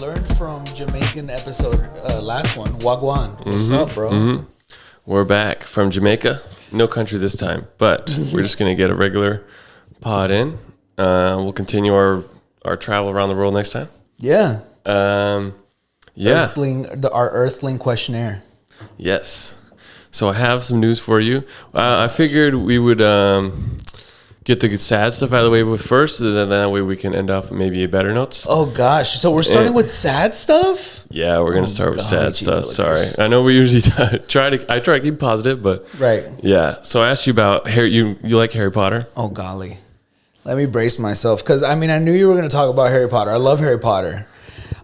learned from Jamaican episode last one, Wagwan. What's up, bro? Mm-hmm. We're back from Jamaica. No country this time, but we're just going to get a regular pod in. We'll continue our travel around the world next time. Yeah. Yeah. Our Earthling questionnaire. Yes. So I have some news for you. I figured we would get the good sad stuff out of the way with first, and then that way we can end off maybe a better notes. Oh gosh! So we're starting with sad stuff. Yeah, we're gonna start with sad stuff. Sorry, I know we usually try to keep positive, but right. Yeah. So I asked you about Harry. You like Harry Potter? Oh golly, let me brace myself because I mean I knew you were gonna talk about Harry Potter. I love Harry Potter,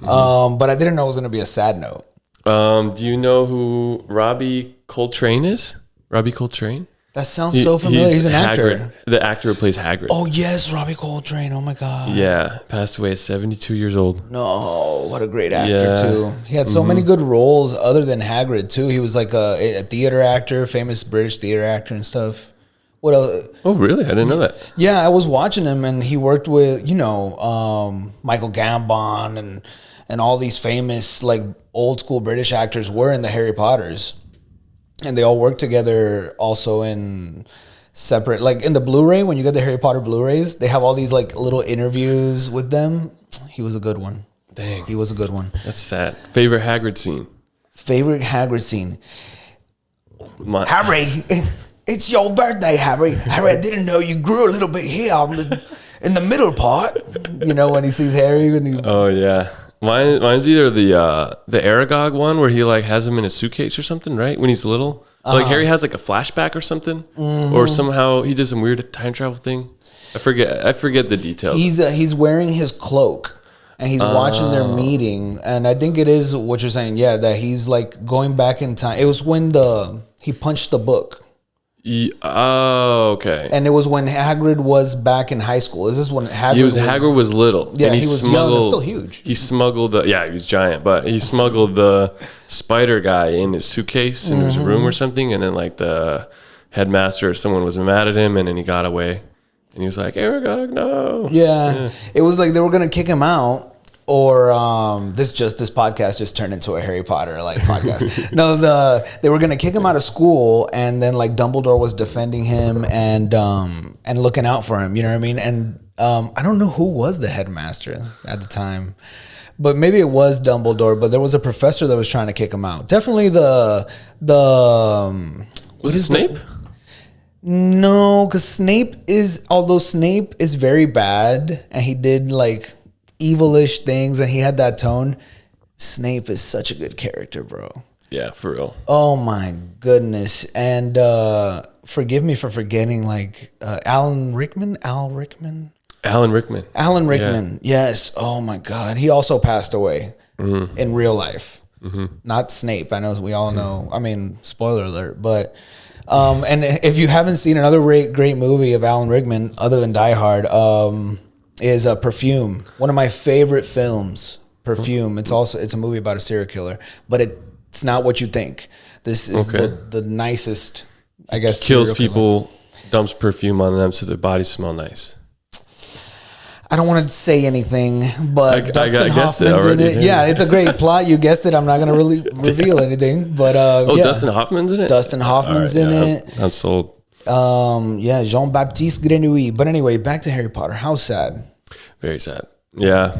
but I didn't know it was gonna be a sad note. Do you know who Robbie Coltrane is? Robbie Coltrane? That sounds so familiar. He's an Hagrid, actor. The actor who plays Hagrid. Oh, yes, Robbie Coltrane. Oh, my God. Yeah, passed away at 72 years old. No, what a great actor, too. He had so many good roles other than Hagrid, too. He was like a theater actor, famous British theater actor and stuff. What else? Oh, really? I didn't know that. Yeah, I was watching him, and he worked with, Michael Gambon and all these famous, like, old school British actors were in the Harry Potters. And they all work together also in separate, like in the Blu-ray, when you get the Harry Potter Blu-rays, they have all these like little interviews with them. He was a good one. Dang. He was a good one. That's sad. Favorite Hagrid scene? Harry, it's your birthday, Harry. Harry, I didn't know you grew a little bit here in the middle part. You know, when he sees Harry. Oh, yeah. Mine's either the Aragog one where he like has him in a suitcase or something, right? When he's little, like Harry has like a flashback or something, or somehow he does some weird time travel thing. I forget the details. He's wearing his cloak and he's watching their meeting, and I think it is what you're saying. Yeah, that he's like going back in time. It was when he punched the book. Oh, okay. And it was when Hagrid was back in high school. Is this when Hagrid was little? Yeah, he was young, but still huge. He smuggled he was giant, but he smuggled the spider guy in his suitcase in his room or something, and then like the headmaster or someone was mad at him, and then he got away, and he was like, Aragog, no. Yeah, it was like they were gonna kick him out. Or this podcast just turned into a Harry Potter like podcast. No, they were gonna kick him out of school, and then like Dumbledore was defending him and looking out for him. You know what I mean? And I don't know who was the headmaster at the time, but maybe it was Dumbledore. But there was a professor that was trying to kick him out. Definitely was it Snape? No, because although Snape is very bad, and he did like evilish things, and he had that tone. Snape is such a good character, bro. Yeah, for real. Oh my goodness. And forgive me for forgetting, like Alan Rickman. Yeah. Yes. Oh my God. He also passed away in real life. Not Snape. I know we all know. I mean, spoiler alert. But and if you haven't seen another great movie of Alan Rickman other than Die Hard, is Perfume. One of my favorite films, Perfume. It's a movie about a serial killer, but it's not what you think. This is the nicest, I guess. Kills people, dumps perfume on them so their bodies smell nice. I don't want to say anything, but Dustin Hoffman's in it. Yeah, it's a great plot. You guessed it. I'm not going to really reveal anything, but Dustin Hoffman's in it? Dustin Hoffman's in it. I'm sold. Jean-Baptiste Grenouille. But anyway, back to Harry Potter. How sad. Very sad. Yeah.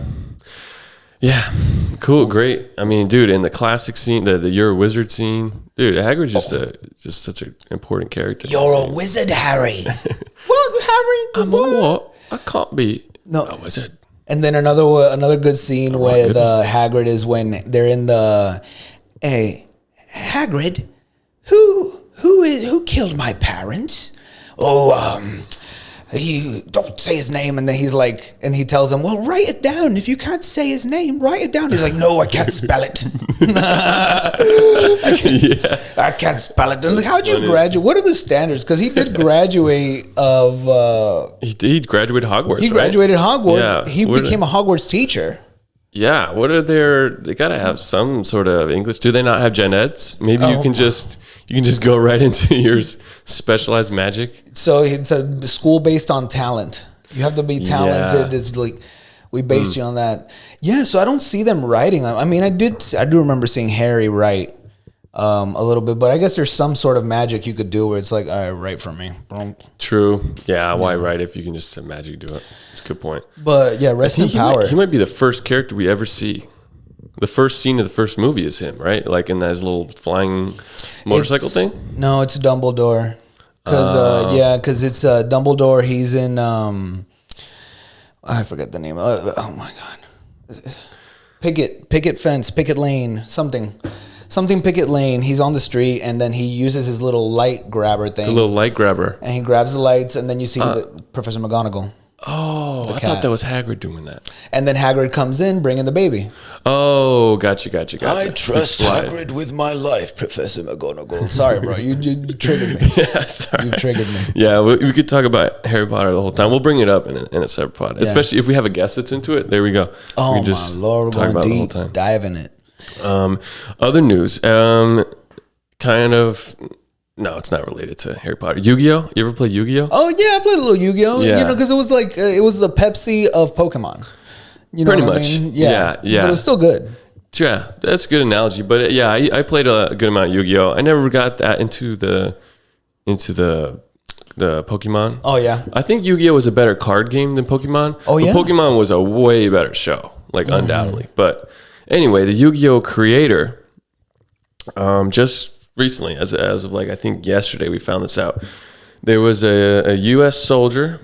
Cool. Great. I mean, dude, in the classic scene, the You're a Wizard scene, dude, Hagrid's just such an important character. You're a wizard, Harry. What, Harry? I'm a what? I can't be a wizard. And then another good scene with Hagrid is when they're in the, hey, Hagrid, who killed my parents? You don't say his name. And then he's like, and he tells him, well, write it down. If you can't say his name, write it down. He's like, no, I can't spell it. I can't spell it. And like, how'd you graduate? What are the standards? Because he did graduate of... he graduated Hogwarts, He graduated Hogwarts. Yeah. He became a Hogwarts teacher. Yeah, what are they got to have some sort of English. Do they not have gen eds? Maybe you can just go right into your specialized magic. So it's a school based on talent. You have to be talented. Yeah. It's like we based you on that. Yeah, so I don't see them writing them. I mean, I do remember seeing Harry write a little bit, but I guess there's some sort of magic you could do where it's like, all right, write for me. True. Yeah, why write if you can just magic do it? It's a good point. But yeah, rest in power. He might be the first character we ever see. The first scene of the first movie is him, right? Like in that little flying motorcycle thing? No, it's Dumbledore. Because it's Dumbledore. He's in, I forget the name. Oh my God. Picket fence, picket lane, something picket lane. He's on the street and then he uses his little light grabber thing. The little light grabber. And he grabs the lights and then you see Professor McGonagall. Oh, I thought that was Hagrid doing that. And then Hagrid comes in bringing the baby. Oh, gotcha. I trust Hagrid with my life, Professor McGonagall. Sorry, bro. You triggered me. Yeah, sorry. You triggered me. Yeah, we could talk about Harry Potter the whole time. We'll bring it up in a separate pod. Yeah. Especially if we have a guest that's into it. There we go. Oh, we can just my Lord. We're going deep, dive in it. Other news. Kind of... No, it's not related to Harry Potter. Yu-Gi-Oh? You ever play Yu-Gi-Oh? Oh, yeah, I played a little Yu-Gi-Oh. Yeah. You know, because it was like, it was the Pepsi of Pokemon. You know Pretty what much. I mean? Yeah. But it was still good. Yeah, that's a good analogy. But yeah, I played a good amount of Yu-Gi-Oh. I never got that into the Pokemon. Oh, yeah. I think Yu-Gi-Oh was a better card game than Pokemon. Oh, yeah? But Pokemon was a way better show, like undoubtedly. But anyway, the Yu-Gi-Oh creator, just recently, as of like, I think yesterday we found this out. There was a U.S. soldier,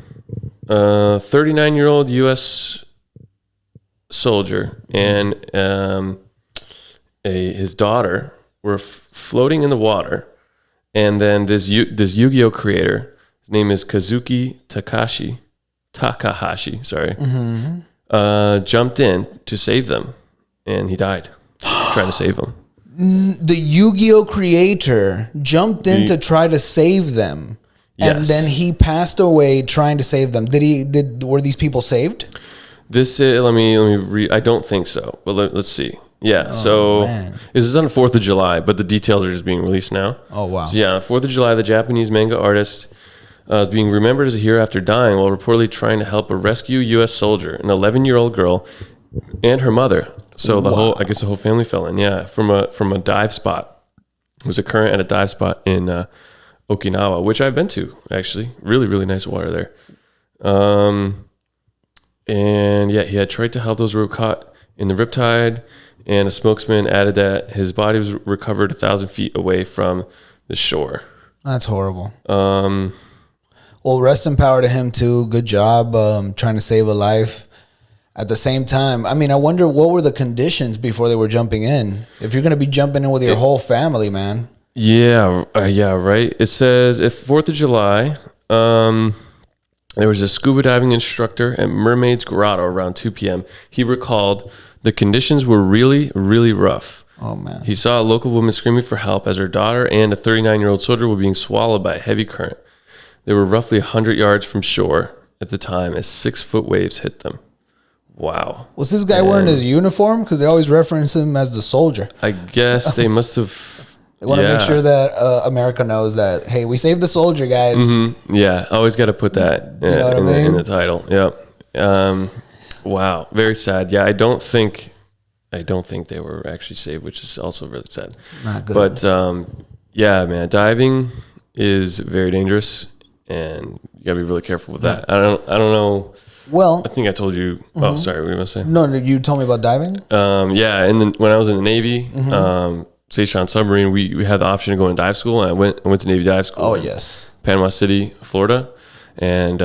39-year-old U.S. soldier, and his daughter were floating in the water. And then this Yu-Gi-Oh creator, his name is Kazuki Takahashi, jumped in to save them. And he died trying to save them. The Yu-Gi-Oh creator jumped in to try to save them, and then he passed away trying to save them. Were these people saved? This let me read. I don't think so, but let's see. Yeah, this is on the 4th of July, but the details are just being released now. Oh wow! So yeah, on the 4th of July, the Japanese manga artist is being remembered as a hero after dying while reportedly trying to help a rescue U.S. soldier, an 11-year-old girl, and her mother. So the whole family fell in, from a dive spot. It was occurring at a dive spot in Okinawa, which I've been to, actually. Really, really nice water there. And yeah, he had tried to help those who were caught in the riptide, and a spokesman added that his body was recovered 1,000 feet away from the shore. That's horrible. Well, rest in power to him too. Good job trying to save a life. At the same time, I mean, I wonder what were the conditions before they were jumping in. If you're going to be jumping in with your whole family, man. Yeah, right. It says if 4th of July, there was a scuba diving instructor at Mermaid's Grotto around 2 p.m. He recalled the conditions were really, really rough. Oh, man. He saw a local woman screaming for help as her daughter and a 39-year-old soldier were being swallowed by a heavy current. They were roughly 100 yards from shore at the time as 6-foot waves hit them. Wow. Was this guy wearing his uniform? Because they always reference him as the soldier. I guess they must have. They want to make sure that America knows that, hey, we saved the soldier, guys. Mm-hmm. Yeah, always got to put that in the title. Yep. Wow, very sad. Yeah, I don't think they were actually saved, which is also really sad. Not good. But yeah, man, diving is very dangerous, and you gotta be really careful with that. I don't know. Well, I think I told you. Mm-hmm. Oh, sorry. What were you gonna say? No, you told me about diving. Yeah, and when I was in the Navy, Station Submarine, we had the option to go in dive school, and I went to Navy dive school. Oh yes, Panama City, Florida, and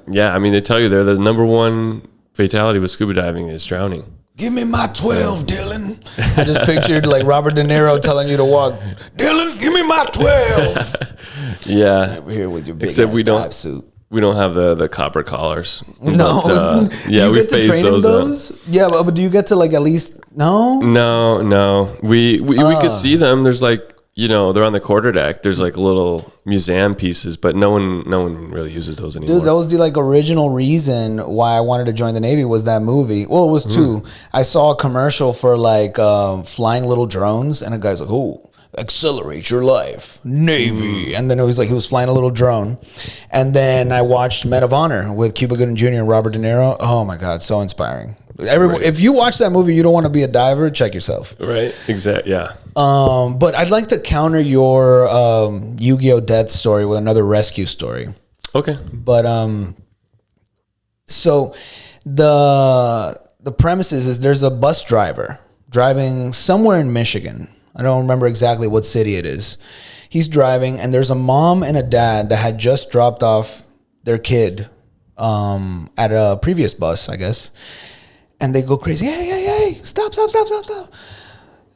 yeah, I mean they tell you there the number one fatality with scuba diving is drowning. Give me my 12, Dylan. I just pictured like Robert De Niro telling you to walk. Dylan, give me my 12. Yeah, over here with your big except we don't dive suit. We don't have the copper collars. No, but, yeah, we phased those. Yeah, but do you get to like at least no? No. We could see them. There's like they're on the quarterdeck. There's like little museum pieces, but no one really uses those anymore. Dude, that was the like original reason why I wanted to join the Navy was that movie. Well, it was two. I saw a commercial for like flying little drones, and a guy's like, "Oh, accelerate your life, Navy." And then it was like he was flying a little drone. And then I watched Men of Honor with Cuba Gooding Jr. and Robert De Niro. Oh my God, so inspiring. Everyone, if you watch that movie, you don't want to be a diver. Check yourself. Right. Exactly. Yeah. But I'd like to counter your Yu-Gi-Oh! Death story with another rescue story. Okay. But so the premise is there's a bus driver driving somewhere in Michigan. I don't remember exactly what city it is. He's driving, and there's a mom and a dad that had just dropped off their kid at a previous bus, I guess. And they go crazy. Hey, stop.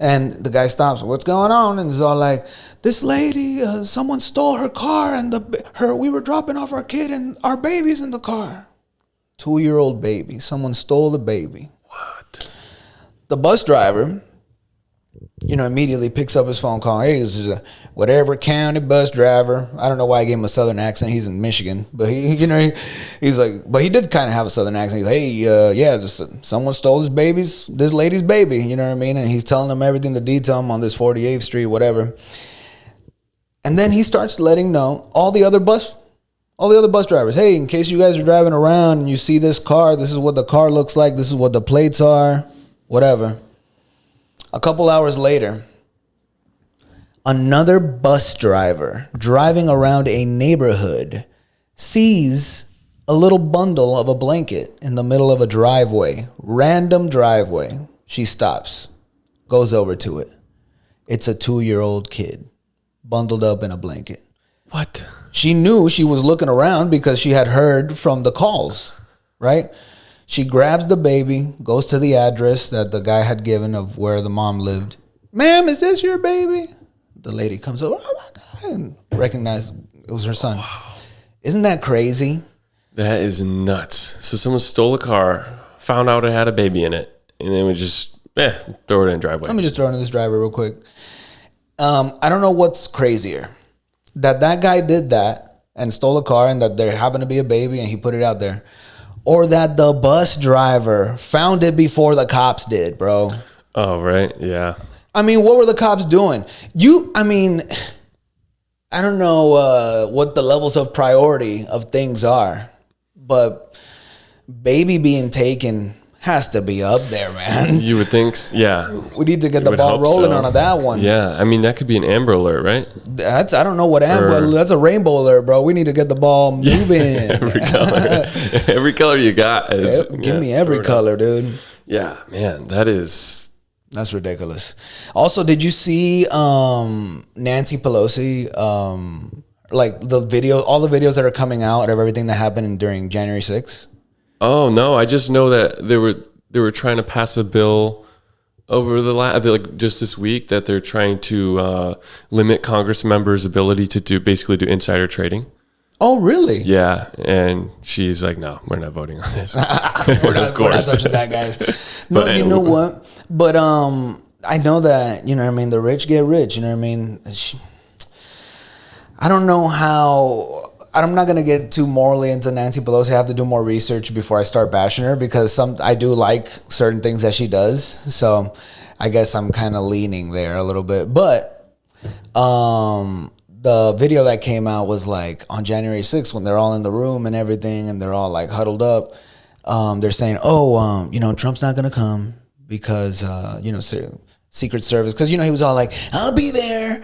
And the guy stops. What's going on? And he's all like, this lady, someone stole her car, and we were dropping off our kid, and our baby's in the car. 2-year-old baby. Someone stole the baby. What? The bus driver, immediately picks up his phone call. Hey, this is a whatever county bus driver. I don't know why I gave him a southern accent. He's in Michigan, but he's like, but he did kind of have a southern accent. He's like, hey, someone stole this lady's baby. You know what I mean? And he's telling them everything, the detail on this 48th Street, whatever. And then he starts letting know all the other bus drivers. Hey, in case you guys are driving around and you see this car, this is what the car looks like. This is what the plates are, whatever. A couple hours later, another bus driver driving around a neighborhood sees a little bundle of a blanket in the middle of a driveway, random driveway. She stops, goes over to it. It's a 2-year-old kid bundled up in a blanket. What? She knew she was looking around because she had heard from the calls, right? She grabs the baby, goes to the address that the guy had given of where the mom lived. Ma'am, is this your baby? The lady comes over, oh my God, and recognized it was her son. Wow. Isn't that crazy? That is nuts. So someone stole a car, found out it had a baby in it, and then would just throw it in the driveway. Let me just throw it in this driveway real quick. I don't know what's crazier. That guy did that and stole a car, and that there happened to be a baby and he put it out there. Or that the bus driver found it before the cops did, bro. Oh, right. Yeah. I mean, what were the cops doing? I don't know what the levels of priority of things are, but baby being taken has to be up there, man. You would think, yeah. We need to get the ball rolling on that one. Yeah, I mean, that could be an Amber Alert, right? I don't know what Amber, that's a Rainbow Alert, bro. We need to get the ball moving. Every color you got. Give me every color, dude. Yeah, man, that's ridiculous. Also, did you see Nancy Pelosi, like all the videos that are coming out of everything that happened during January 6th? Oh no! I just know that they were trying to pass a bill over just this week that they're trying to limit Congress members' ability to do insider trading. Oh really? Yeah, and she's like, "No, we're not voting on this. we're not touching that, guys." No, you know what? But I know that the rich get rich. You know what I mean? I don't know how. I'm not going to get too morally into Nancy Pelosi. I have to do more research before I start bashing her because I do like certain things that she does. So I guess I'm kind of leaning there a little bit. But the video that came out was like on January 6th when they're all in the room and everything and they're all like huddled up. They're saying, Trump's not going to come because, Secret Service. Because, he was all like, I'll be there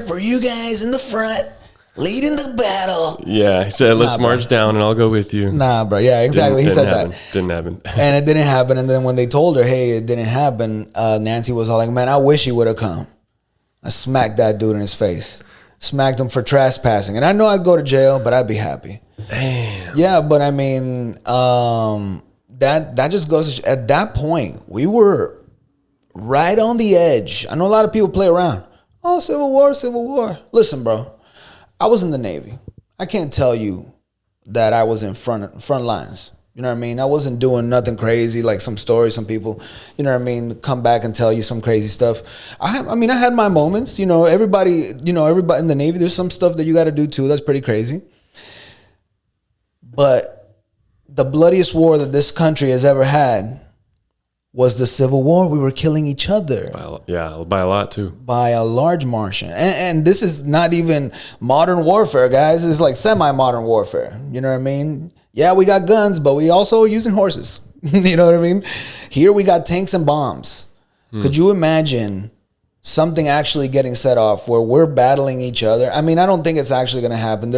for you guys in the front. Leading the battle. Yeah, he said, let's march down and I'll go with you. Nah, bro. Yeah, exactly. He said that. Didn't happen. And it didn't happen. And then when they told her, hey, it didn't happen, Nancy was all like, man, I wish he would have come. I smacked that dude in his face. Smacked him for trespassing. And I know I'd go to jail, but I'd be happy. Damn. Yeah, but I mean, that just goes, at that point, we were right on the edge. I know a lot of people play around. Oh, Civil War. Listen, bro. I was in the Navy. I can't tell you that I was in front lines. You know what I mean? I wasn't doing nothing crazy like some stories, some people, come back and tell you some crazy stuff. I had my moments. Everybody in the Navy, there's some stuff that you got to do too. That's pretty crazy. But the bloodiest war that this country has ever had was the Civil War. We were killing each other. By a lot too. By a large margin. And this is not even modern warfare, guys. It's like semi-modern warfare. You know what I mean? Yeah, we got guns, but we also using horses. You know what I mean? Here we got tanks and bombs. Could you imagine something actually getting set off where we're battling each other? I mean, I don't think it's actually going to happen.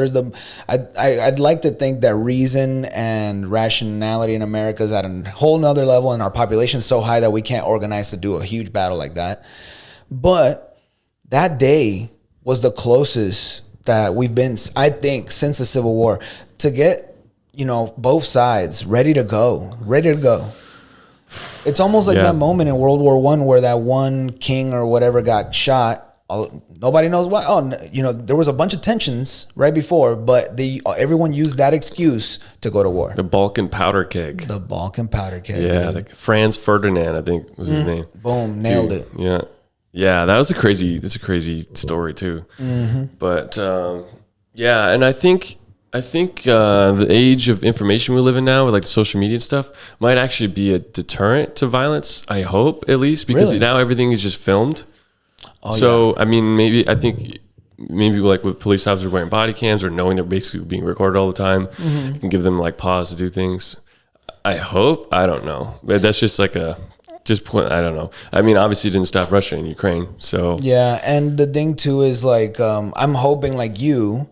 I'd like to think that reason and rationality in America is at a whole nother level, and our population is so high that we can't organize to do a huge battle like that. But that day was the closest that we've been, I think, since the Civil War, to get, both sides ready to go. It's almost like that moment in World War I where that one king or whatever got shot. Nobody knows why. There was a bunch of tensions right before, but everyone used that excuse to go to war. The Balkan powder keg. Yeah, like Franz Ferdinand, I think was his name. Boom, nailed it. Yeah, that's a crazy story too. But and I think the age of information we live in now with like the social media and stuff might actually be a deterrent to violence. I hope, at least, because now everything is just filmed. I mean, I think like with police officers wearing body cams or knowing they're basically being recorded all the time, it can give them like pause to do things. I hope. I don't know. But that's just like I don't know. I mean, obviously it didn't stop Russia and Ukraine. So yeah, and the thing too is like I'm hoping like you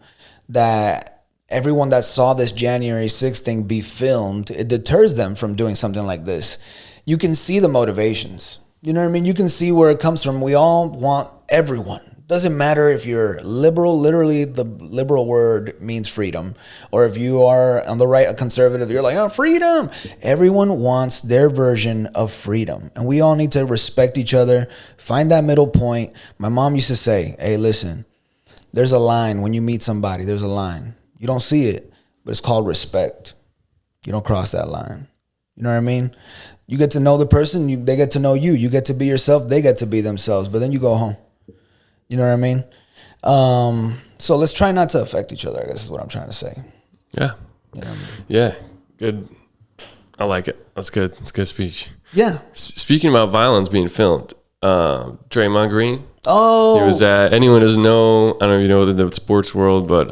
that everyone that saw this January 6th thing be filmed, it deters them from doing something like this. You can see the motivations. You know what I mean? You can see where it comes from. We all want everyone. Doesn't matter if you're liberal, literally the liberal word means freedom, or if you are on the right, a conservative, you're like, freedom. Everyone wants their version of freedom, and we all need to respect each other, find that middle point. My mom used to say, hey, listen, there's a line when you meet somebody, there's a line. You don't see it, but it's called respect. You don't cross that line. You know what I mean? You get to know the person, they get to know you. You get to be yourself, they get to be themselves, but then you go home. You know what I mean? So let's try not to affect each other, I guess is what I'm trying to say. Yeah. You know what I mean? Yeah. Good. I like it. That's good. It's a good speech. Yeah. Speaking about violence being filmed, Draymond Green. Oh. He was at, anyone doesn't know, I don't know if you know the sports world, but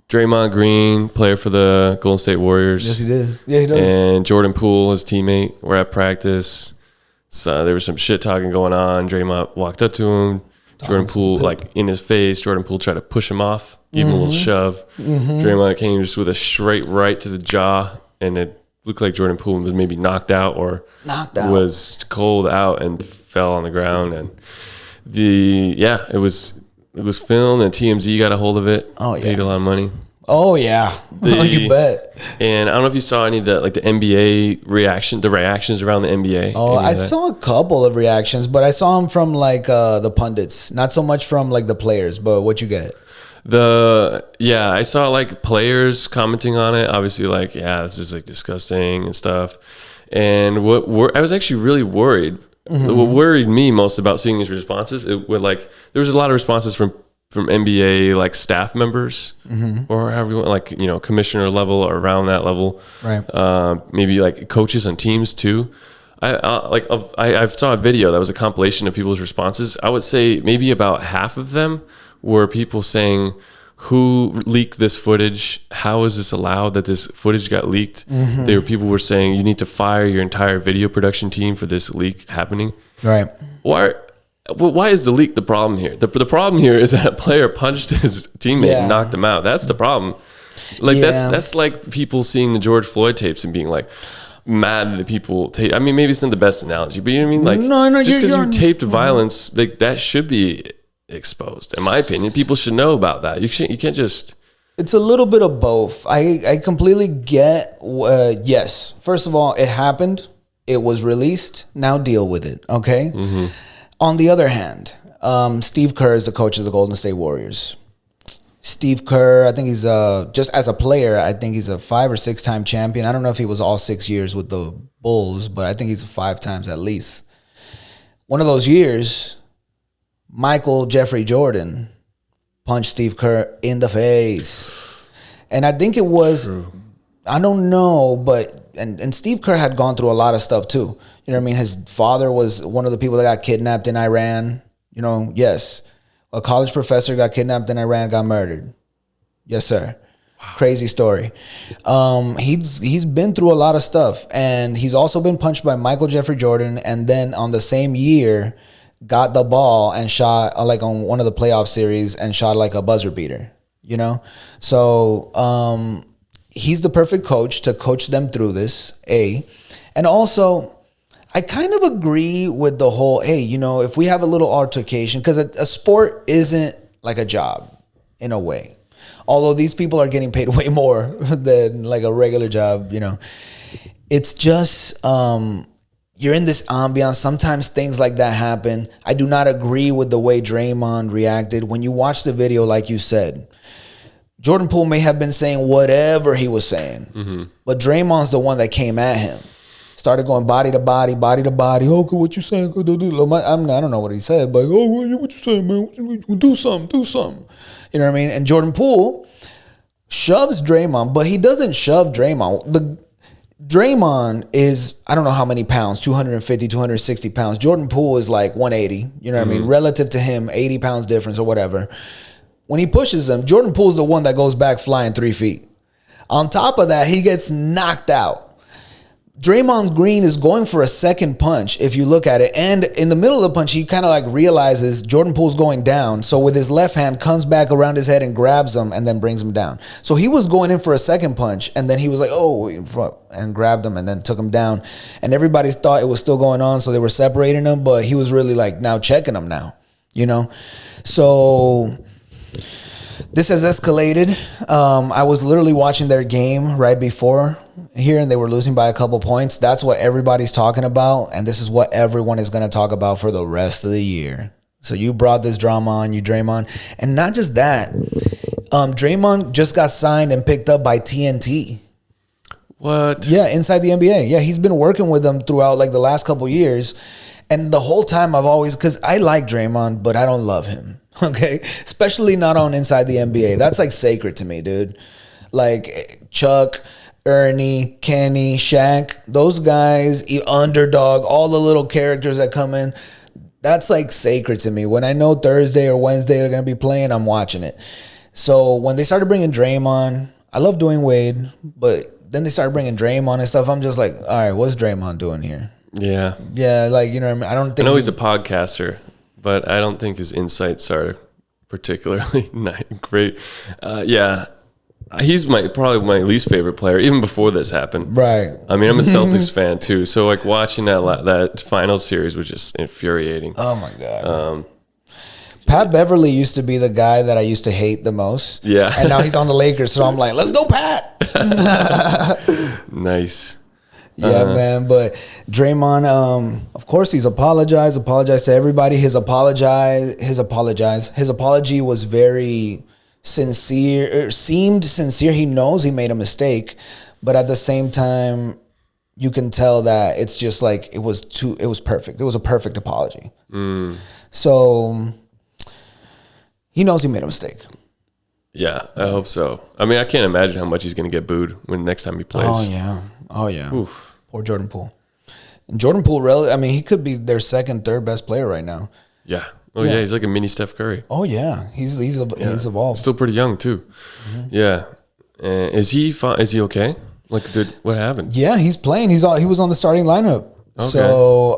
Draymond Green, player for the Golden State Warriors. Yes, he did. Yeah, he does. And Jordan Poole, his teammate, were at practice. So there was some shit talking going on. Draymond walked up to him. Jordan Poole, like in his face. Jordan Poole tried to push him off, give him a little shove. Draymond came just with a straight right to the jaw, and it looked like Jordan Poole was maybe knocked out was cold out and fell on the ground. And it was filmed, and TMZ got a hold of it. Oh, yeah. Paid a lot of money. Oh, yeah. You bet. And I don't know if you saw any of the NBA reactions around the NBA. Oh, I saw a couple of reactions, but I saw them from like the pundits, not so much from like the players, but what you get? I saw like players commenting on it. Obviously, like, this is like disgusting and stuff. And I was actually really worried. What worried me most about seeing these responses, there was a lot of responses from NBA like staff members or however you want, like, commissioner level or around that level, right? Maybe like coaches on teams too. I saw a video that was a compilation of people's responses. I would say maybe about half of them were people saying, who leaked this footage? How is this allowed that this footage got leaked? People were saying you need to fire your entire video production team for this leak happening. Right. Why is the leak the problem here? The problem here is that a player punched his teammate and knocked him out. That's the problem. Like that's like people seeing the George Floyd tapes and being like mad that people tape. I mean, maybe it's not the best analogy, but you know what I mean? Like, no, just because you taped violence, like that should be exposed. In my opinion, people should know about that. You can't just. It's a little bit of both. I completely get. Yes, first of all, it happened. It was released. Now deal with it. Okay. On the other hand, Steve Kerr is the coach of the Golden State Warriors. Steve Kerr, I think he's just as a player, I think he's a 5 or 6 time champion. I don't know if he was all 6 years with the Bulls, but I think he's 5 times at least. One of those years, Michael Jeffrey Jordan punched Steve Kerr in the face. And I think it was, I don't know, but, and Steve Kerr had gone through a lot of stuff too. You know what I mean? His father was one of the people that got kidnapped in Iran. You know, yes. A college professor got kidnapped in Iran, got murdered. Yes, sir. Crazy story. He's been through a lot of stuff, and he's also been punched by Michael Jeffrey Jordan, and then on the same year got the ball and shot like on one of the playoff series and shot like a buzzer beater, you know? So he's the perfect coach to coach them through this, A. And also, I kind of agree with the whole, hey, you know, if we have a little altercation, because a sport isn't like a job in a way. Although these people are getting paid way more than like a regular job, you know. It's just, you're in this ambiance. Sometimes things like that happen. I do not agree with the way Draymond reacted. When you watch the video, like you said, Jordan Poole may have been saying whatever he was saying, but Draymond's the one that came at him. Started going body to body, body to body. Oh, what you saying? I don't know what he said, but what you saying, man? Do something. You know what I mean? And Jordan Poole shoves Draymond, but he doesn't shove Draymond. Draymond is, I don't know how many pounds, 250, 260 pounds. Jordan Poole is like 180. You know what I mean? Relative to him, 80 pounds difference or whatever. When he pushes him, Jordan Poole's the one that goes back flying 3 feet. On top of that, he gets knocked out. Draymond Green is going for a second punch, if you look at it. And in the middle of the punch, he kind of like realizes Jordan Poole's going down. So with his left hand, comes back around his head and grabs him and then brings him down. So he was going in for a second punch. And then he was like, oh, and grabbed him and then took him down. And everybody thought it was still going on. So they were separating him. But he was really like now checking him now, you know. So this has escalated. I was literally watching their game right before here, and they were losing by a couple points. That's what everybody's talking about, and this is what everyone is going to talk about for the rest of the year. So you brought this drama on you, Draymond. And not just that, Draymond just got signed and picked up by TNT. What? Yeah, inside the NBA. Yeah, he's been working with them throughout like the last couple years. And the whole time I've always, because I like Draymond, but I don't love him. Okay? Especially not on Inside the NBA. That's like sacred to me, dude. Like Chuck, Ernie, Kenny, Shaq, those guys, Underdog, all the little characters that come in, that's like sacred to me. When I know Thursday or Wednesday they're going to be playing, I'm watching it. So when they started bringing Draymond, I love Dwayne Wade, but then they started bringing Draymond and stuff. I'm just like, all right, what's Draymond doing here? Yeah. Yeah, like, you know what I mean? I don't think. I know he's a podcaster, but I don't think his insights are particularly great. Yeah. He's probably my least favorite player, even before this happened. Right. I mean, I'm a Celtics fan too, so like watching that final series was just infuriating. Oh my god. Pat Beverly used to be the guy that I used to hate the most. Yeah. And now he's on the Lakers, so I'm like, let's go, Pat. Nice. Yeah, man. But Draymond, of course, he's apologized to everybody. His apology was very sincere, seemed sincere. He knows he made a mistake, but at the same time, you can tell that it's just like it was perfect. It was a perfect apology. So he knows he made a mistake. Yeah, I hope so. I mean, I can't imagine how much he's going to get booed when next time he plays. Oh yeah. Oof. Poor Jordan Poole. And Jordan Poole, I mean, he could be their second, third best player right now. Yeah. Oh yeah, he's like a mini Steph Curry. Oh yeah, he's evolved. Still pretty young too. Yeah. Is he okay? Like, what happened? Yeah, he's playing. He was on the starting lineup. Okay. So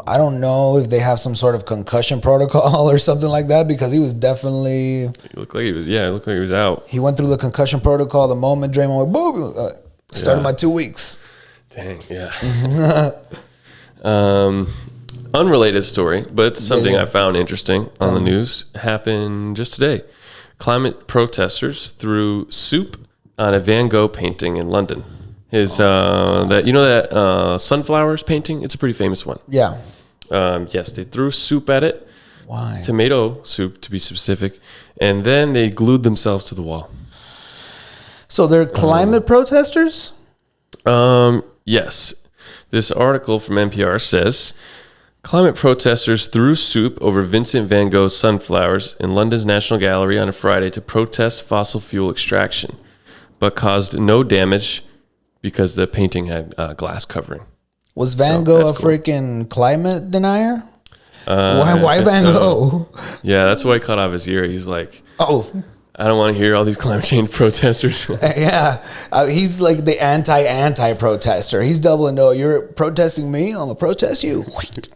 I don't know if they have some sort of concussion protocol or something like that, because he was definitely. It looked like he was out. He went through the concussion protocol the moment Draymond went boom. Started my 2 weeks. Dang, yeah. Unrelated story, but something I found interesting on the news happened just today. Climate protesters threw soup on a Van Gogh painting in London. His sunflowers painting. It's a pretty famous one. Yeah. Yes, they threw soup at it. Why? Tomato soup, to be specific, and then they glued themselves to the wall. So they're climate protesters? Yes. This article from NPR says climate protesters threw soup over Vincent van Gogh's sunflowers in London's National Gallery on a Friday to protest fossil fuel extraction, but caused no damage because the painting had glass covering. Was Van Gogh a freaking climate denier? Why Van Gogh? Yeah, that's why he cut off his ear. He's like, I don't want to hear all these climate change protesters. Yeah, he's like the anti-protester. He's doubling. No, you're protesting me. I'm gonna protest you.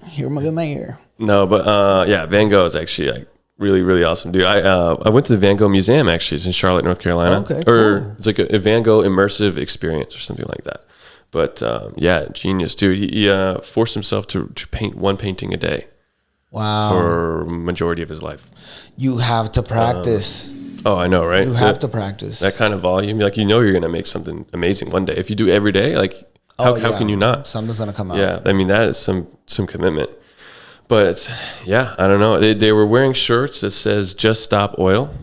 Here, my ear. No, but yeah, Van Gogh is actually like really, really awesome, dude. I went to the Van Gogh Museum actually. It's in Charlotte, North Carolina. Okay, or cool. it's like a Van Gogh immersive experience or something like that. But yeah, genius, dude. He forced himself to paint one painting a day. Wow. For majority of his life. You have to practice. Oh, I know, right? You have to practice. That kind of volume. Like, you're going to make something amazing one day. If you do every day, like, how can you not? Something's going to come out. Yeah, I mean, that is some commitment. But, yeah, I don't know. They were wearing shirts that says, just stop oil.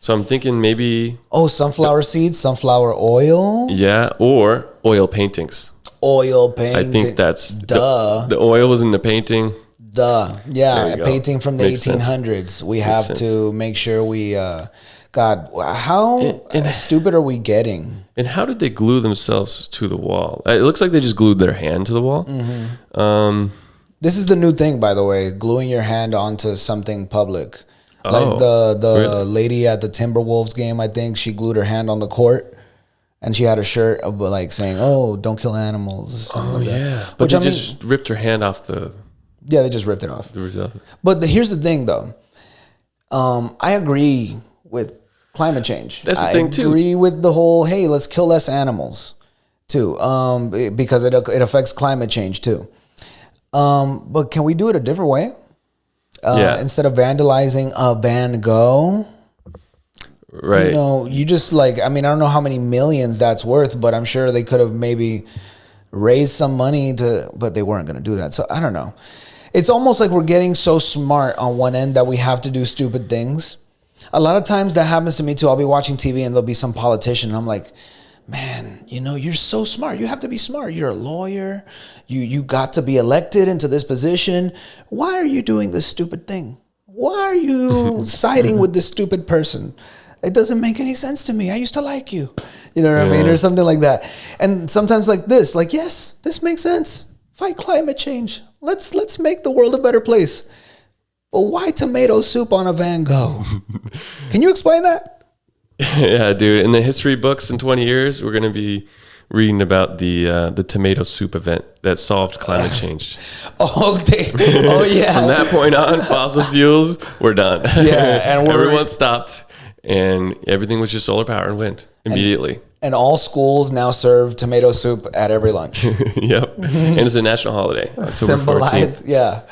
So I'm thinking maybe... Oh, sunflower seeds, sunflower oil? Yeah, or oil paintings. Oil painting. I think that's... Duh. The oil was in the painting. Duh. Yeah, a painting from the Makes 1800s. Sense. We have to make sure we... God, how stupid are we getting? And how did they glue themselves to the wall? It looks like they just glued their hand to the wall. Mm-hmm. This is the new thing, by the way, gluing your hand onto something public. Like the really? lady at the Timberwolves game, I think she glued her hand on the court, and she had a shirt of like saying, "Oh, don't kill animals." Oh, like yeah, but they just ripped her hand off the. Yeah, they just ripped it off. The But here's the thing, though. I agree with climate change. That's the thing too. I agree with the whole, hey, let's kill less animals, too, because it affects climate change too. But can we do it a different way? Instead of vandalizing a Van Gogh, right? You know, you just like, I mean, I don't know how many millions that's worth, but I'm sure they could have maybe raised some money but they weren't going to do that. So I don't know. It's almost like we're getting so smart on one end that we have to do stupid things. A lot of times that happens to me too. I'll be watching TV and there'll be some politician and I'm like, man, you know, you're so smart. You have to be smart. You're a lawyer. You got to be elected into this position. Why are you doing this stupid thing? Why are you siding with this stupid person? It doesn't make any sense to me. I used to like you. You know what I mean? Or something like that. And sometimes like this, like, yes, this makes sense. Fight climate change. Let's make the world a better place. But why tomato soup on a Van Gogh? Can you explain that? Yeah, dude. In the history books in 20 years, we're going to be reading about the tomato soup event that solved climate change. Oh yeah. From that point on, fossil fuels, we're done. Yeah, and everyone stopped, and everything was just solar power and wind immediately. And all schools now serve tomato soup at every lunch. Yep. And it's a national holiday. Symbolize, yeah.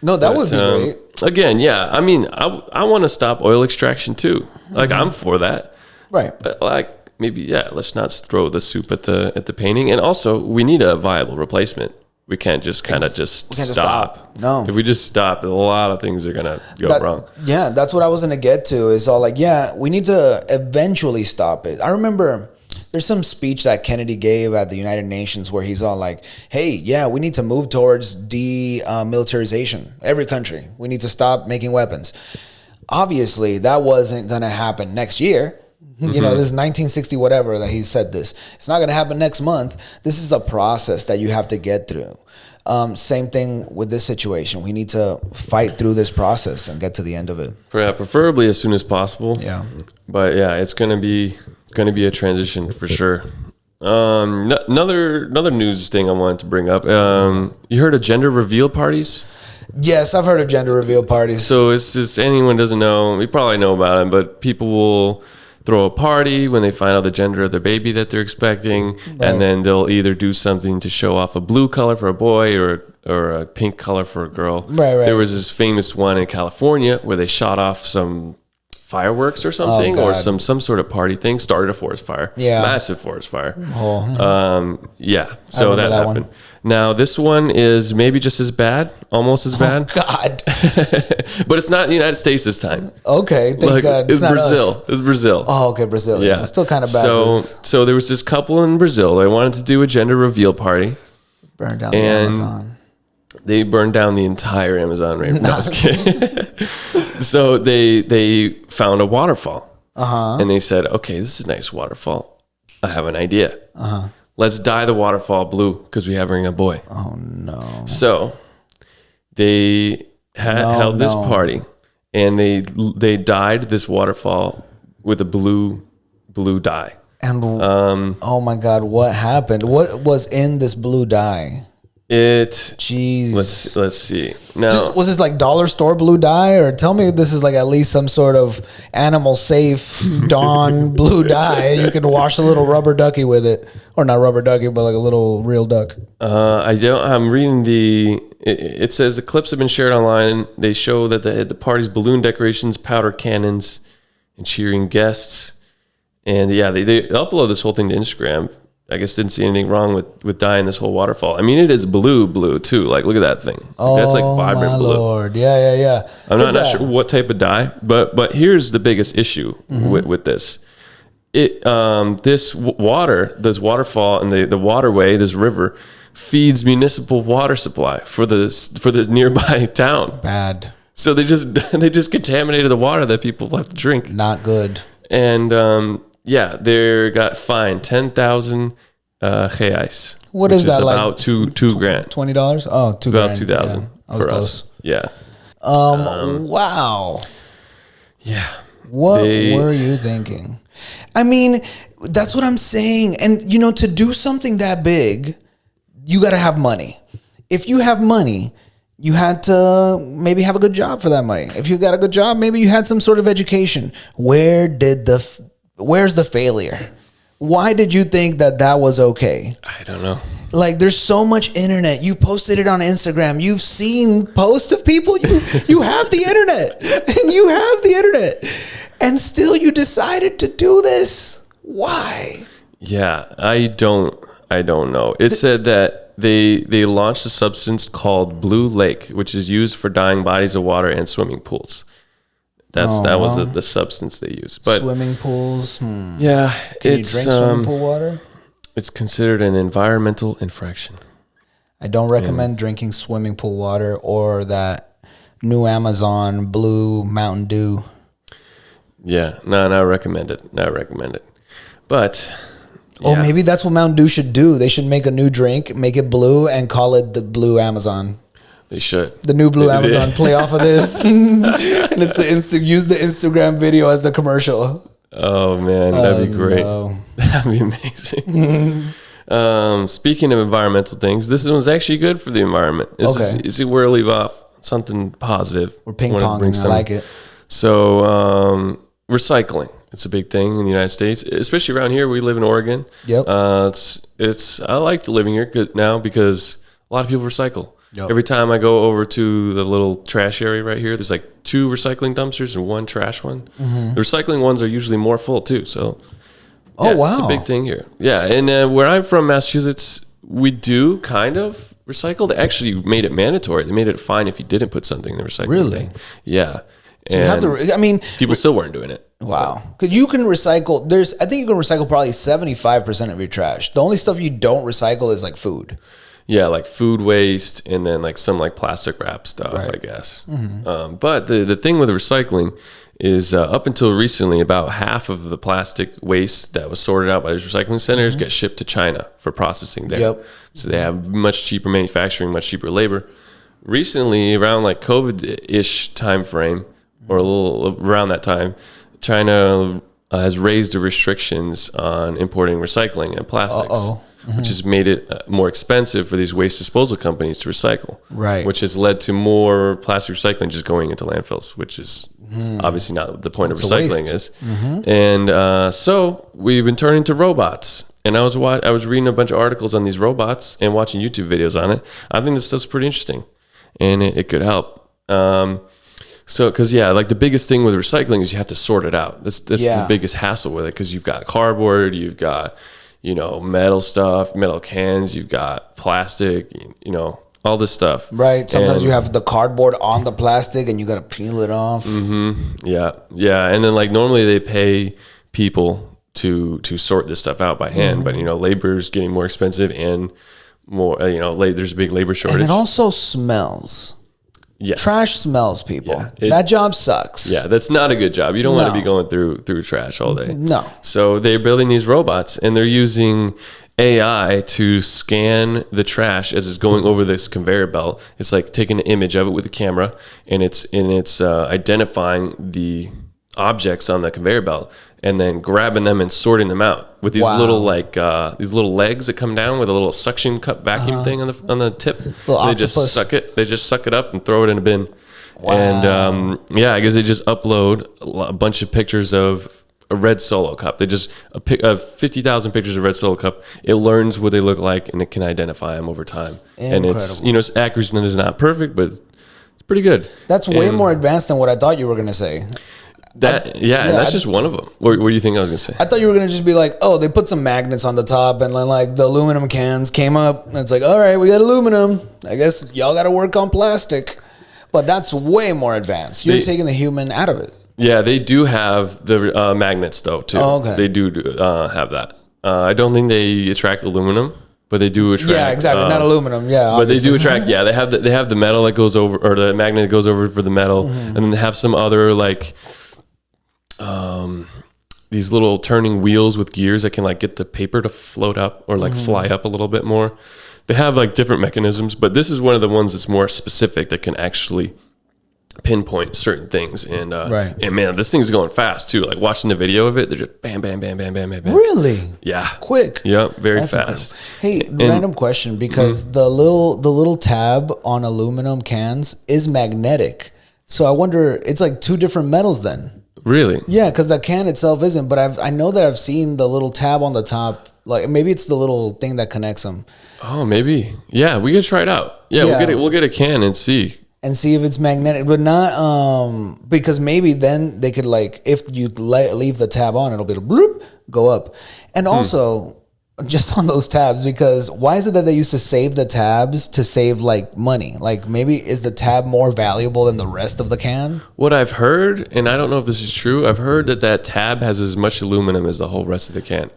No, that would be great. Again, yeah. I mean, I want to stop oil extraction too. Like, I'm for that. Right. But like, maybe, yeah, let's not throw the soup at the painting. And also, we need a viable replacement. We can't just kind of stop. No. If we just stop, a lot of things are going to go wrong. Yeah, that's what I was going to get to. Is all like, yeah, we need to eventually stop it. I remember there's some speech that Kennedy gave at the United Nations where he's all like, hey, yeah, we need to move towards demilitarization. Every country. We need to stop making weapons. Obviously, that wasn't going to happen next year. You know, this is 1960 whatever that he said this. It's not going to happen next month. This is a process that you have to get through. Same thing with this situation. We need to fight through this process and get to the end of it. Yeah, preferably as soon as possible. Yeah. But yeah, it's going to be a transition for sure. Another news thing I wanted to bring up. You heard of gender reveal parties? Yes, I've heard of gender reveal parties. So it's just, anyone doesn't know, you probably know about them, but people will throw a party when they find out the gender of their baby that they're expecting, right. And then they'll either do something to show off a blue color for a boy or a pink color for a girl. Right. There was this famous one in California where they shot off some fireworks or something, or some sort of party thing, started a forest fire. Yeah. Massive forest fire. Yeah. So that happened. One. Now this one is maybe just as bad, almost as bad. God. But it's not in the United States this time. Okay. Thank God. It's Brazil. Us. It's Brazil. Oh, okay. Brazil. Yeah. It's still kind of bad. So there was this couple in Brazil. They wanted to do a gender reveal party. Burn down the Amazon. They burned down the entire Amazon rainforest. No, I was kidding. So they found a waterfall. And they said, okay, this is a nice waterfall. I have an idea. Let's dye the waterfall blue because we're having a boy. Oh, no. So they held this party, and they dyed this waterfall with a blue dye. And oh my God, what happened? What was in this blue dye? Jeez. Let's see. Now, was this like dollar store blue dye, or tell me this is like at least some sort of animal safe Dawn blue dye? You can wash a little rubber ducky with it, or not rubber ducky, but like a little real duck. I'm reading it says the clips have been shared online. They show that the party's balloon decorations, powder cannons, and cheering guests. And yeah, they upload this whole thing to Instagram. I guess didn't see anything wrong with dyeing this whole waterfall. I mean, it is blue too. Like, look at that thing. That's like vibrant my blue. Lord. Yeah. I'm not sure what type of dye, but here's the biggest issue with this. This waterfall and the waterway, this river, feeds municipal water supply for the nearby town. Bad. So they just contaminated the water that people have to drink. Not good. And yeah, they got fined 10,000 reais. What is that, like? About $2,000. $20? Oh, $2,000. About 2,000 yeah, for us. Yeah. Wow. Yeah. What were you thinking? I mean, that's what I'm saying. And to do something that big, you got to have money. If you have money, you had to maybe have a good job for that money. If you got a good job, maybe you had some sort of education. Where's the failure? Why did you think that was okay? I don't know. Like, there's so much internet. You posted it on Instagram. You've seen posts of people. You have the internet. And you have the internet. And still you decided to do this. Why? Yeah, I don't know. It said that they launched a substance called Blue Lake, which is used for dyeing bodies of water and swimming pools. That was the substance they use. But swimming pools. Yeah, can you drink swimming pool water? It's considered an environmental infraction. I don't recommend drinking swimming pool water or that new Amazon Blue Mountain Dew. Yeah, no, not recommend it. But oh, maybe that's what Mountain Dew should do. They should make a new drink, make it blue, and call it the Blue Amazon. They should. The new Blue Amazon. Play off of this, and it's use the Instagram video as the commercial. Oh man, that'd be great. No. That'd be amazing. Speaking of environmental things, this one's actually good for the environment. This is where I leave off something positive. We're ping ponging. I like it. So recycling. It's a big thing in the United States, especially around here. We live in Oregon. Yep. I like living here now because a lot of people recycle. Yep. Every time I go over to the little trash area right here, there's like 2 recycling dumpsters and 1 trash one. Mm-hmm. The recycling ones are usually more full too. So, wow, it's a big thing here. Yeah, and where I'm from, Massachusetts, we do kind of recycle. They actually made it mandatory. They made it fine if you didn't put something in the recycling. Really? Thing. Yeah. So you have to. I mean, people still weren't doing it. Wow, because you can recycle. I think you can recycle probably 75% of your trash. The only stuff you don't recycle is like food. Yeah, like food waste, and then like some like plastic wrap stuff, right. I guess. Mm-hmm. But the thing with recycling is up until recently, about half of the plastic waste that was sorted out by these recycling centers get shipped to China for processing there. Yep. So they have much cheaper manufacturing, much cheaper labor. Recently, around like COVID-ish time frame, or a little around that time, China has raised the restrictions on importing recycling and plastics. Which has made it more expensive for these waste disposal companies to recycle. Right. Which has led to more plastic recycling just going into landfills, which is obviously not what the point of recycling is. Mm-hmm. And so we've been turning to robots. And I was reading a bunch of articles on these robots and watching YouTube videos on it. I think this stuff's pretty interesting, and it could help. So, because like the biggest thing with recycling is you have to sort it out. That's the biggest hassle with it, because you've got cardboard, you've got metal stuff, metal cans, you've got plastic, all this stuff. Right. Sometimes you have the cardboard on the plastic and you got to peel it off. Mm-hmm. Yeah. Yeah. And then like normally they pay people to sort this stuff out by hand, but labor's getting more expensive and more, there's a big labor shortage. And it also smells. Yes. Trash smells, people. Yeah, that job sucks. Yeah, that's not a good job. You don't want to be going through trash all day. No. So they're building these robots, and they're using AI to scan the trash as it's going over this conveyor belt. It's like taking an image of it with a camera, and it's identifying the objects on the conveyor belt, and then grabbing them and sorting them out with these little these little legs that come down with a little suction cup vacuum thing on the tip. They just suck it. They just suck it up and throw it in a bin. Wow. And I guess they just upload a bunch of pictures of a red Solo cup. They just 50,000 pictures of red Solo cup. It learns what they look like and it can identify them over time. And it's its accuracy is not perfect, but it's pretty good. That's way more advanced than what I thought you were gonna say. That's just one of them. What do you think I was gonna say? I thought you were gonna just be like, oh, they put some magnets on the top and then like the aluminum cans came up and it's like, all right, we got aluminum. I guess y'all got to work on plastic. But that's way more advanced. You're taking the human out of it. Yeah, they do have the magnets though too. Oh, okay. They do have that. I don't think they attract aluminum, but they do attract. Yeah, exactly. Not aluminum. Yeah, but obviously. They do attract. Yeah, they have the metal that goes over, or the magnet that goes over for the metal, and then they have some other like these little turning wheels with gears that can like get the paper to float up or like fly up a little bit more. They have like different mechanisms, but this is one of the ones that's more specific that can actually pinpoint certain things. And and man, this thing's going fast too. Like watching the video of it, they're just bam, bam, bam, bam, bam, bam, bam. Really? Yeah. Quick. Yeah, very fast. Incredible. Hey, random question, because the little tab on aluminum cans is magnetic. So I wonder, it's like two different metals then. Really? Yeah, because the can itself isn't, but I know that I've seen the little tab on the top. Like maybe it's the little thing that connects them. Oh, maybe. Yeah, we could try it out. Yeah, we'll get a can and see if it's magnetic, but not because maybe then they could like if you leave the tab on, it'll be bloop, go up. And also just on those tabs, because why is it that they used to save the tabs to save like money? Like maybe is the tab more valuable than the rest of the can? What I've heard, and I don't know if this is true, I've heard that tab has as much aluminum as the whole rest of the can.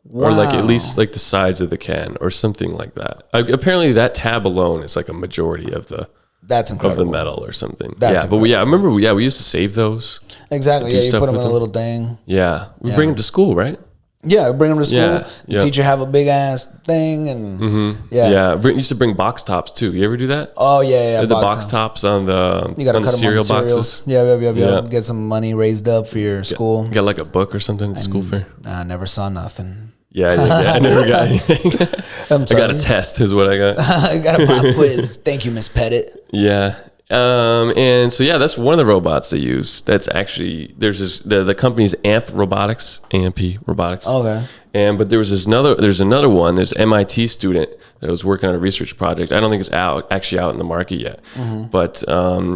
Wow. Or like at least like the sides of the can or something like that. Apparently that tab alone is like a majority of the metal or something. I remember we used to save those. Exactly. Yeah, you put them in a little thing. Yeah. We bring them to school, right? Yeah, bring them to school. The teacher have a big ass thing and used to bring box tops too. You ever do that? Oh yeah. The box tops on the cereal boxes. Yeah. Get some money raised up for your school. Get like a book or something at the school fair. I never saw nothing. Yeah, I never got anything. I got a test is what I got. I got a pop quiz. Thank you, Miss Pettit. Yeah. And so that's one of the robots they use. That's actually the company's AMP Robotics. Okay. But there's another one. There's an MIT student that was working on a research project. I don't think it's actually out in the market yet. But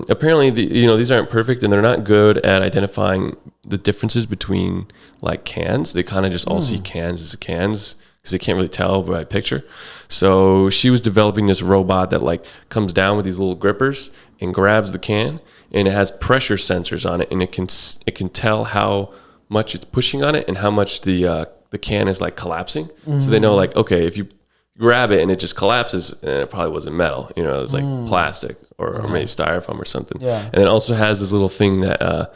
apparently these aren't perfect and they're not good at identifying the differences between like cans. They kind of just all see cans as cans because they can't really tell by picture. So she was developing this robot that like comes down with these little grippers and grabs the can, and it has pressure sensors on it, and it can tell how much it's pushing on it and how much the can is like collapsing. So they know like, okay, if you grab it and it just collapses, and it probably wasn't metal, it was like plastic or maybe styrofoam or something. And it also has this little thing that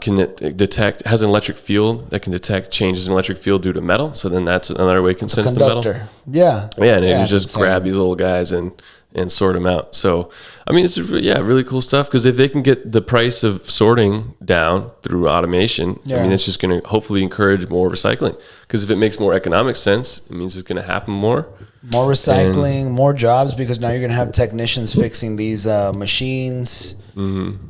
can has an electric field that can detect changes in electric field due to metal. So then that's another way it can sense the metal. Yeah. Yeah, and you just grab these little guys and sort them out. So, I mean, it's really cool stuff, because if they can get the price of sorting down through automation, I mean, it's just going to hopefully encourage more recycling, because if it makes more economic sense, it means it's going to happen more. More recycling, more jobs, because now you're going to have technicians fixing these machines,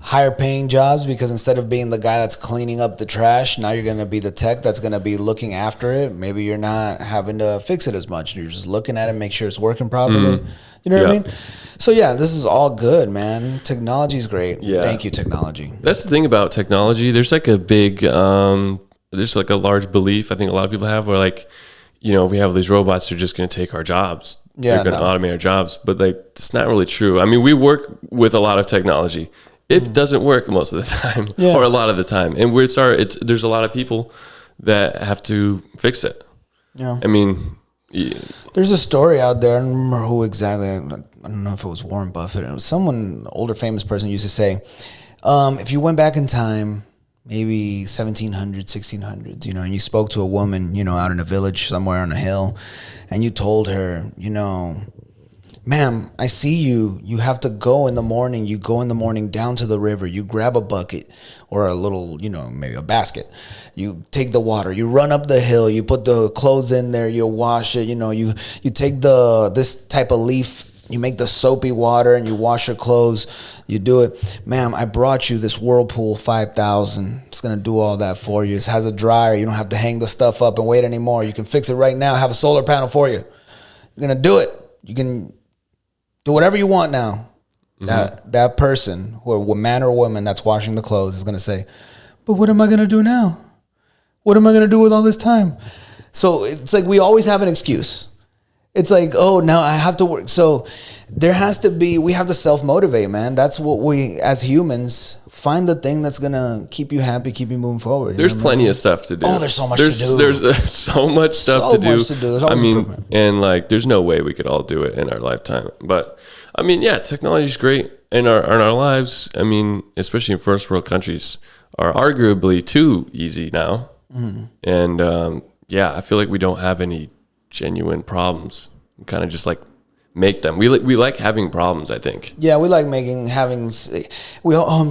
higher paying jobs, because instead of being the guy that's cleaning up the trash, now you're going to be the tech that's going to be looking after it. Maybe you're not having to fix it as much. You're just looking at it, make sure it's working properly. You know what I mean? So this is all good, man. Technology is great. Yeah. Thank you, technology. That's the thing about technology. There's like a big, there's like a large belief I think a lot of people have, where like, if we have these robots, they're just going to take our jobs. They're going to automate our jobs. But like, it's not really true. I mean, we work with a lot of technology. It doesn't work most of the time, or a lot of the time. And there's a lot of people that have to fix it. Yeah. I mean, there's a story out there. I don't remember who exactly. I don't know if it was Warren Buffett. It was someone, older famous person, used to say, if you went back in time, maybe 1700s, 1600s, and you spoke to a woman, out in a village somewhere on a hill, and you told her, ma'am, I see you. You have to go in the morning. You go in the morning down to the river. You grab a bucket or a little, maybe a basket. You take the water. You run up the hill. You put the clothes in there. You wash it. You take this type of leaf. You make the soapy water and you wash your clothes. You do it. Ma'am, I brought you this Whirlpool 5000. It's going to do all that for you. It has a dryer. You don't have to hang the stuff up and wait anymore. You can fix it right now. Have a solar panel for you. You're going to do it. You can do whatever you want now. That person, or man or woman that's washing the clothes, is going to say, but what am I going to do now? What am I going to do with all this time? So it's like we always have an excuse. It's like, oh, now I have to work. So we have to self-motivate, man. That's what we, as humans, find the thing that's going to keep you happy, keep you moving forward. There's plenty of stuff to do. Oh, there's so much to do. There's so much stuff to do. There's always improvement. And there's no way we could all do it in our lifetime. But technology is great in our lives. Especially in first world countries, are arguably too easy now. Mm-hmm. And I feel like we don't have any genuine problems. We kind of just make them. We like having problems, I think. Yeah, we like I'm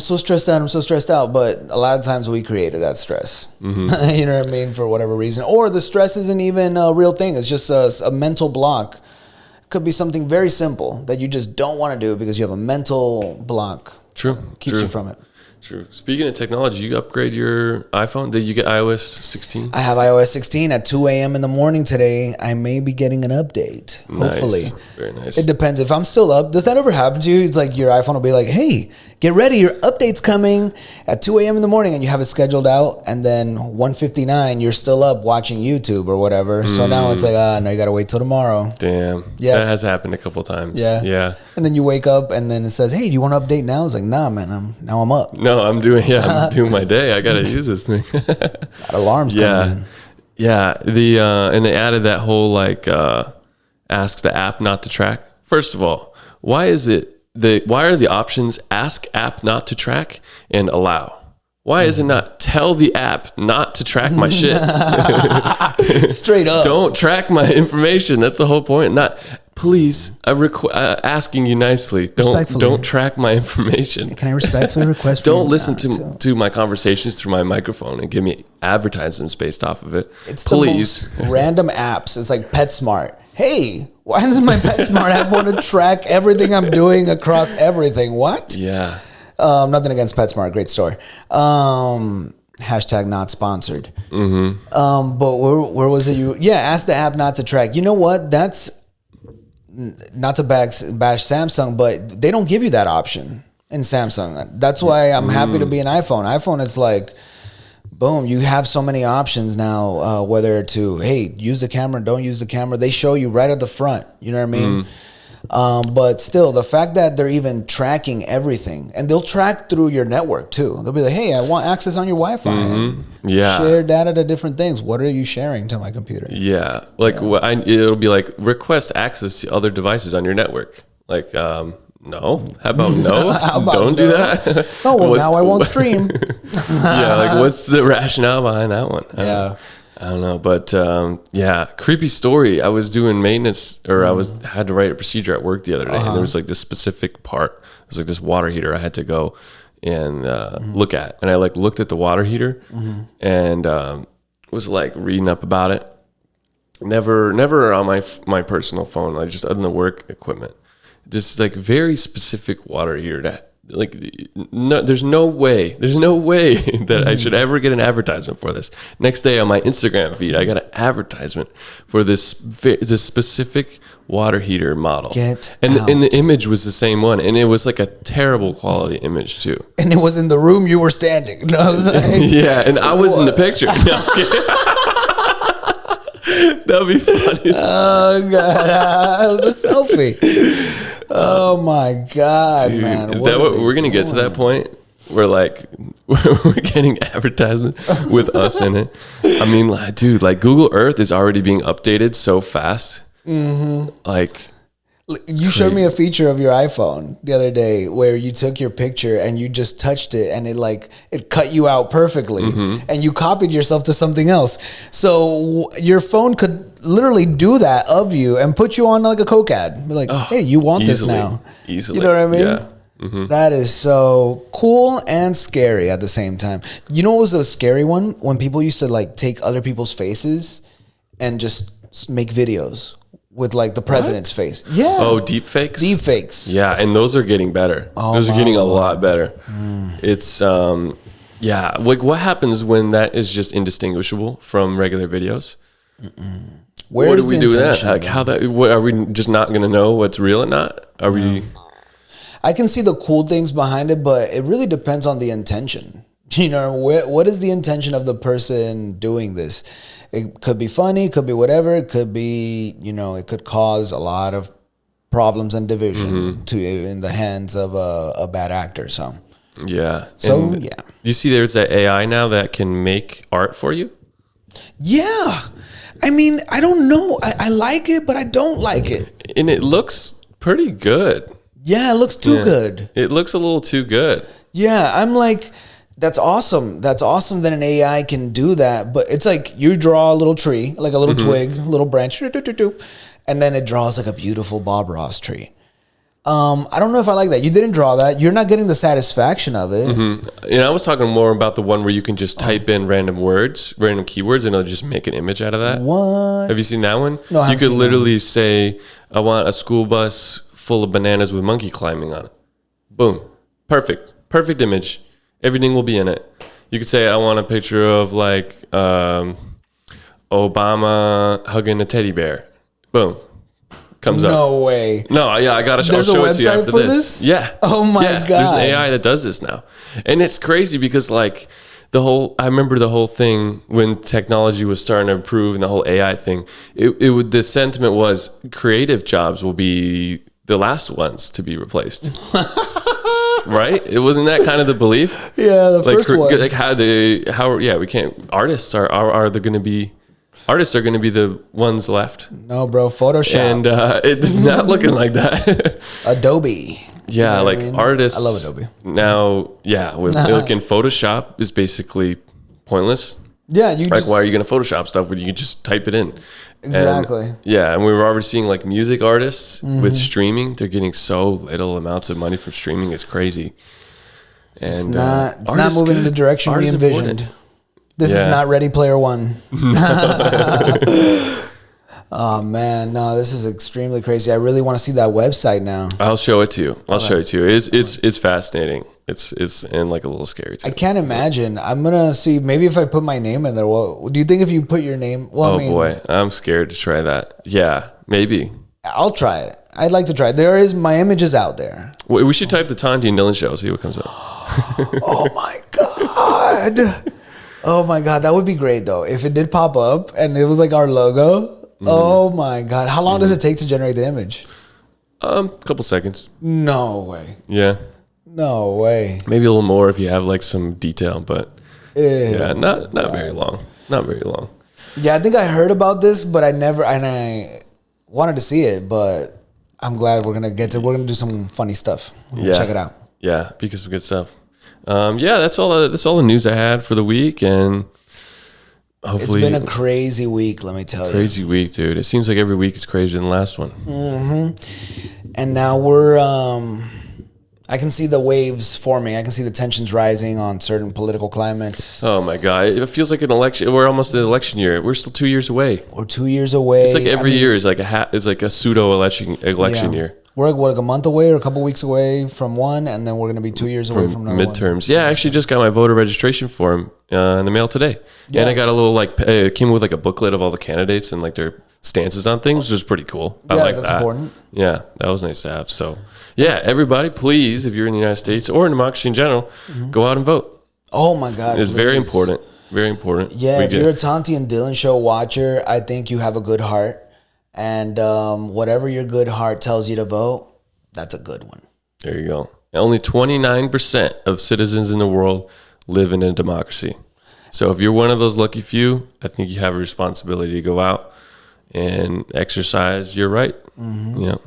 so stressed out, but a lot of times we created that stress. Mm-hmm. You know what I mean? For whatever reason. Or the stress isn't even a real thing. It's just a mental block. It could be something very simple that you just don't want to do because you have a mental block. True. Keeps you from it. True. Speaking of technology, you upgrade your iPhone? Did you get iOS 16? I have iOS 16 at 2 a.m. in the morning today. I may be getting an update, hopefully. Nice. Very nice. It depends. If I'm still up, does that ever happen to you? It's like your iPhone will be like, hey, get ready, your update's coming at 2 a.m. in the morning, and you have it scheduled out, and then 1:59, you're still up watching YouTube or whatever. So now it's like, no, you got to wait till tomorrow. Damn. Yeah. That has happened a couple times. Yeah. And then you wake up, and then it says, hey, do you want to update now? It's like, nah, man, I'm up. No, I'm doing my day. I got to use this thing. Alarms coming in. Yeah. And they added that whole ask the app not to track. First of all, why are the options ask app not to track and allow? Why is it not tell the app not to track my shit? Straight up. Don't track my information. That's the whole point. Not please. Asking you nicely. Don't track my information. Can I respectfully request? Don't listen to my conversations through my microphone and give me advertisements based off of it. It's please. The most random apps. It's like PetSmart. Hey, why does my PetSmart app want to track everything I'm doing across everything? What? Yeah. Nothing against PetSmart. Great store. Hashtag not sponsored. Mm-hmm. But where was it? Ask the app not to track. You know what? That's not to bash Samsung, but they don't give you that option in Samsung. That's why I'm happy to be an iPhone. iPhone is like, boom, you have so many options now, whether to, hey, use the camera, don't use the camera. They show you right at the front. You know what I mean? But still, the fact that they're even tracking everything, and they'll track through your network too. They'll be like, hey, I want access on your Wi-Fi. Mm-hmm. Yeah. Share data to different things. What are you sharing to my computer? Yeah. It'll be like request access to other devices on your network. Like, no. How about no? Don't do that. Oh, well, now I won't stream. Yeah. What's the rationale behind that one? I don't know, but creepy story. I was doing maintenance, or had to write a procedure at work the other day, and there was this specific part. It was this water heater I had to go and look at, and I looked at the water heater and was reading up about it. Never on my personal phone, just on the work equipment. This very specific water heater that. There's no way that I should ever get an advertisement for this. Next day on my Instagram feed, I got an advertisement for this specific water heater model. And the image was the same one, and it was a terrible quality image too. And it was in the room you were standing. No, yeah, and I was in the picture. No, I was kidding. That'd be funny. Oh god, it was a selfie. Oh my god, dude, man! Is that what we're gonna get to that point? Where we're getting advertisement with us in it. I mean, dude, Google Earth is already being updated so fast. Mm-hmm. You showed me a feature of your iPhone the other day where you took your picture and you just touched it and it cut you out perfectly, and you copied yourself to something else. So your phone could literally do that of you and put you on like a Coke ad. Be like, hey, you want this now? Easily. You know what I mean? Yeah. That is so cool and scary at the same time. You know what was a scary one? When people used to like take other people's faces and just make videos with like the president's face. Yeah. Oh, deep fakes? Deep fakes. Yeah, and those are getting better. Those are getting a lot better. It's yeah. Like, what happens when that is just indistinguishable from regular videos? What do we do with that? Like, are we just not going to know what's real and not? Are we? I can see the cool things behind it, but it really depends on the intention. You know, what is the intention of the person doing this? It could be funny, could be whatever. It could be, you know, it could cause a lot of problems and division in the hands of a bad actor. So yeah. So and you see, there's that AI now that can make art for you. Yeah, I mean, I don't know. I like it, but I don't like it. And it looks pretty good. Yeah, it looks too good. It looks a little too good. Yeah, I'm like, that's awesome. That's awesome that an AI can do that. But it's like you draw a little tree, like a little twig, a little branch, and then it draws like a beautiful Bob Ross tree. I don't know if I like that. You didn't draw that. You're not getting the satisfaction of it. And I was talking more about the one where you can just type in random words, random keywords, and it'll just make an image out of that. What? Have you seen that one? No, I haven't You could seen literally say, I want a school bus full of bananas with monkey climbing on it. Boom. Perfect. Perfect image. Everything will be in it. You could say, I want a picture of like Obama hugging a teddy bear. Boom. Comes up. No way. No, yeah, I'll show it to you after this. Yeah. Oh my God. There's an AI that does this now. And it's crazy because like I remember the whole thing when technology was starting to improve and the whole AI thing, the sentiment was creative jobs will be the last ones to be replaced. Right? It wasn't that kind of the belief. Yeah, the like, first one. Like we can't. Artists are going to be the ones left. No, bro. Photoshop. And it's not looking like that. Adobe. Yeah, You know like what I mean? artists. I love Adobe. Now, yeah, with like in Photoshop is basically pointless. Yeah, you like, why are you going to Photoshop stuff when you can just type it in? Exactly. And, yeah, and we were already seeing like music artists with streaming. They're getting so little amounts of money from streaming. It's crazy. And it's not moving in the direction we envisioned. Important. This is not Ready Player One. Oh man, no, this is extremely crazy. I really want to see that website now. I'll show it to you. It's fascinating. It's and like a little scary too. I can't imagine. I'm gonna see. Maybe if I put my name in there. Well, do you think if you put your name? Well, boy, I'm scared to try that. Yeah, maybe. I'll try it. I'd like to try it. My image is out there. We should type the Tonty and Dylan show. See what comes up. Oh my God. Oh my God, that would be great though. If it did pop up and it was like our logo. Oh my God. How long does it take to generate the image? Couple seconds. No way. Yeah. No way. Maybe a little more if you have like some detail, but yeah, not very long. Not very long. Yeah, I think I heard about this, but I wanted to see it, but I'm glad we're gonna do some funny stuff. Check it out. Yeah, because some good stuff. That's all the news I had for the week, and hopefully it's been a crazy week. Let me tell you, crazy week, dude. It seems like every week is crazier than the last one. And now we're I can see the waves forming. I can see the tensions rising on certain political climates. Oh my God, it feels like an election. We're almost in the election year. We're still 2 years away. We're 2 years away. It's like every year is like a pseudo election year. We're like a month away or a couple weeks away from one, and then we're going to be 2 years away from another midterms. Yeah, I actually just got my voter registration form in the mail today. Yeah. And I got a little it came with like a booklet of all the candidates and like their stances on things, which was pretty cool. I like that's that. Important. Yeah, that was nice to have. So, yeah, everybody, please, if you're in the United States or in democracy in general, go out and vote. Oh my God, it's very important. Very important. Yeah, if you're a Tonty and Dylan show watcher, I think you have a good heart. And whatever your good heart tells you to vote, that's a good one. There you go. Only 29% of citizens in the world live in a democracy. So if you're one of those lucky few, I think you have a responsibility to go out and exercise your right. Yeah.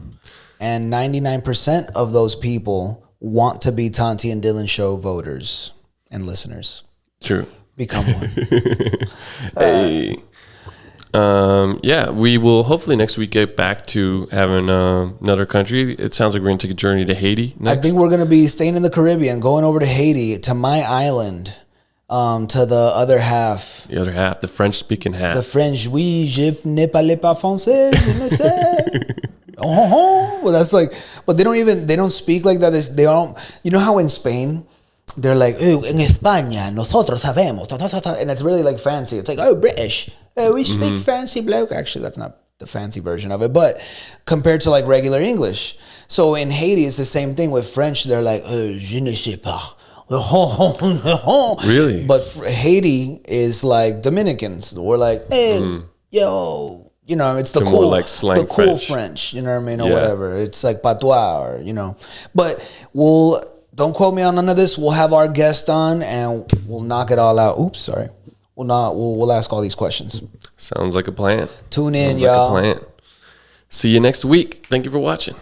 And 99% of those people want to be Tonty and Dylan show voters and listeners. True. Become one. Hey. Yeah, we will hopefully next week get back to having another country. It sounds like we're going to take a journey to Haiti next. I think we're going to be staying in the Caribbean, going over to Haiti, to my island, to the other half. The other half, the French-speaking half. The French, oui, je ne parle pas français, je ne sais. Well, that's like, but they don't speak like that. They don't, you know how in Spain, they're like, oh, en España, nosotros sabemos, ta, ta, ta, ta, and it's really like fancy. It's like, oh, British. Oh, we speak fancy bloke. Actually, that's not the fancy version of it, but compared to like regular English. So in Haiti, it's the same thing with French. They're like, oh, je ne sais pas. Really? But Haiti is like Dominicans. We're like, hey, yo. You know, it's the cool, like slang the cool French. you know what I mean, or whatever. It's like patois, or you know. But don't quote me on none of this. We'll have our guest on, and we'll knock it all out. Oops, sorry. We'll ask all these questions. Sounds like a plan. Tune in, Sounds y'all. like a plan. See you next week. Thank you for watching.